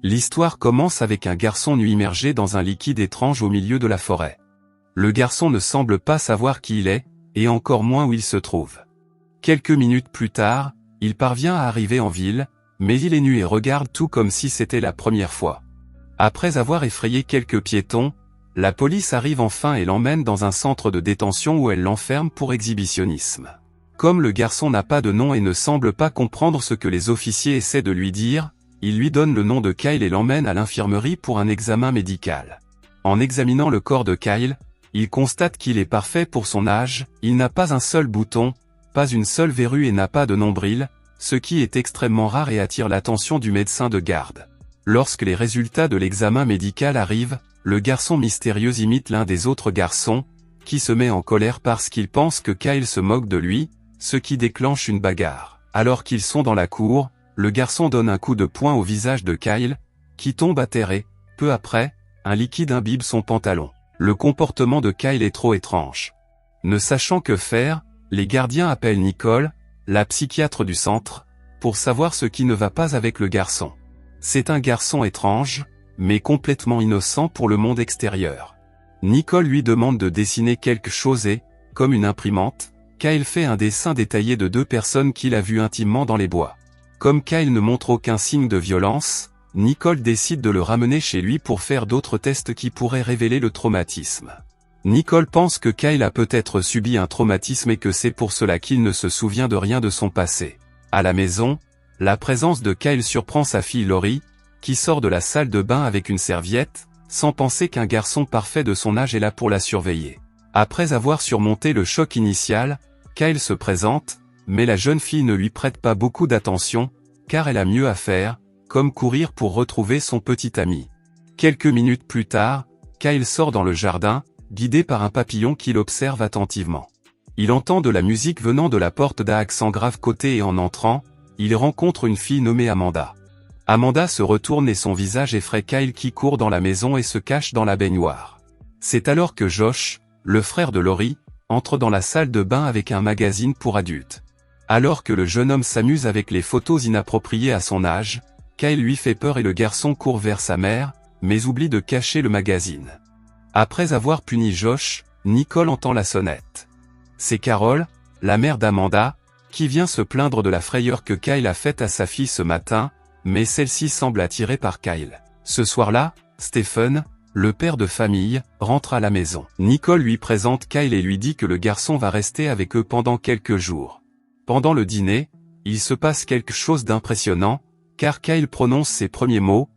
L'histoire commence avec un garçon nu immergé dans un liquide étrange au milieu de la forêt. Le garçon ne semble pas savoir qui il est, et encore moins où il se trouve. Quelques minutes plus tard, il parvient à arriver en ville, mais il est nu et regarde tout comme si c'était la première fois. Après avoir effrayé quelques piétons, la police arrive enfin et l'emmène dans un centre de détention où elle l'enferme pour exhibitionnisme. Comme le garçon n'a pas de nom et ne semble pas comprendre ce que les officiers essaient de lui dire, il lui donne le nom de Kyle et l'emmène à l'infirmerie pour un examen médical. En examinant le corps de Kyle, il constate qu'il est parfait pour son âge, il n'a pas un seul bouton, pas une seule verrue et n'a pas de nombril, ce qui est extrêmement rare et attire l'attention du médecin de garde. Lorsque les résultats de l'examen médical arrivent, le garçon mystérieux imite l'un des autres garçons, qui se met en colère parce qu'il pense que Kyle se moque de lui, ce qui déclenche une bagarre. Alors qu'ils sont dans la cour, le garçon donne un coup de poing au visage de Kyle, qui tombe à terre et, peu après, un liquide imbibe son pantalon. Le comportement de Kyle est trop étrange. Ne sachant que faire, les gardiens appellent Nicole, la psychiatre du centre, pour savoir ce qui ne va pas avec le garçon. C'est un garçon étrange, mais complètement innocent pour le monde extérieur. Nicole lui demande de dessiner quelque chose et, comme une imprimante, Kyle fait un dessin détaillé de deux personnes qu'il a vues intimement dans les bois. Comme Kyle ne montre aucun signe de violence, Nicole décide de le ramener chez lui pour faire d'autres tests qui pourraient révéler le traumatisme. Nicole pense que Kyle a peut-être subi un traumatisme et que c'est pour cela qu'il ne se souvient de rien de son passé. À la maison, la présence de Kyle surprend sa fille Laurie, qui sort de la salle de bain avec une serviette, sans penser qu'un garçon parfait de son âge est là pour la surveiller. Après avoir surmonté le choc initial, Kyle se présente, mais la jeune fille ne lui prête pas beaucoup d'attention, car elle a mieux à faire, comme courir pour retrouver son petit ami. Quelques minutes plus tard, Kyle sort dans le jardin, guidé par un papillon qui l'observe attentivement. Il entend de la musique venant de la porte d'un accent grave côté et en entrant, il rencontre une fille nommée Amanda. Amanda se retourne et son visage effraie Kyle qui court dans la maison et se cache dans la baignoire. C'est alors que Josh, le frère de Laurie, entre dans la salle de bain avec un magazine pour adultes. Alors que le jeune homme s'amuse avec les photos inappropriées à son âge, Kyle lui fait peur et le garçon court vers sa mère, mais oublie de cacher le magazine. Après avoir puni Josh, Nicole entend la sonnette. C'est Carol, la mère d'Amanda, qui vient se plaindre de la frayeur que Kyle a faite à sa fille ce matin, mais celle-ci semble attirée par Kyle. Ce soir-là, Stephen, le père de famille, rentre à la maison. Nicole lui présente Kyle et lui dit que le garçon va rester avec eux pendant quelques jours. Pendant le dîner, il se passe quelque chose d'impressionnant, car Kyle prononce ses premiers mots,